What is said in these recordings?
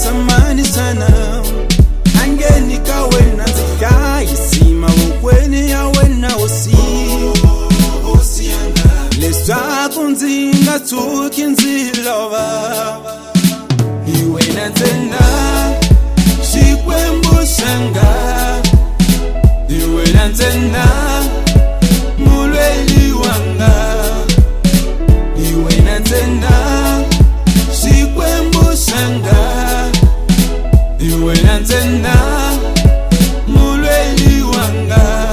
samani sana angeni kawena zikayisima ukweni yawena osi leswa kunzinga tuki nzilova iwena nzena shikwembushanga iwena nzena mulweli wanga iwena nzena shikwembushanga iwena nzena mulweli wanga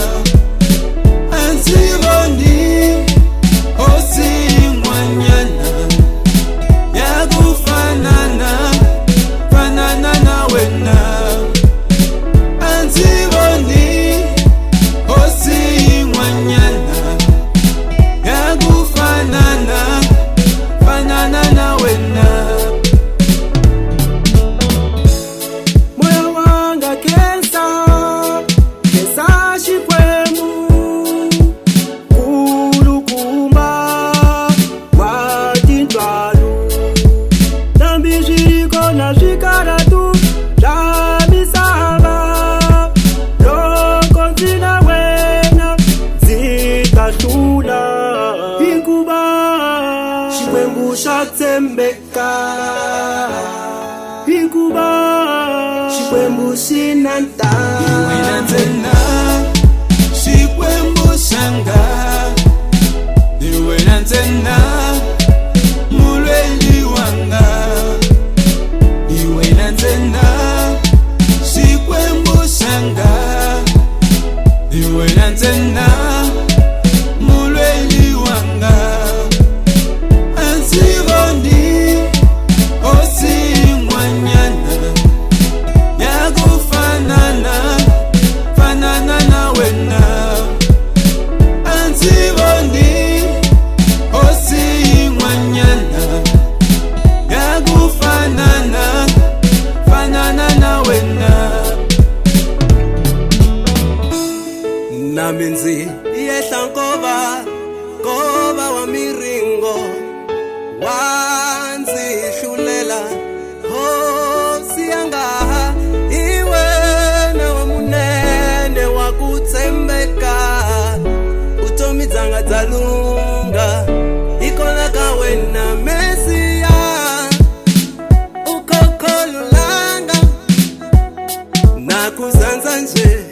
ansiboni osi mwanyana yakufanana fanana na wena ansiboni osi mwanyana yakufanana fanana na wena Tembeka Ikuba Shikwembu sinanta iwena nzena shikwembu shanga iwena nzena mulweli wanga iwena nzena shikwembu shanga iwena nzena mulweli wanga Namenzi yehlankoba koba wa miringo wanzi shulela ho siyanga iwe na wamunene wakutsembeka utomizanga dzalunga ikona kawe na mesia ukokolulanga nakuzanza nje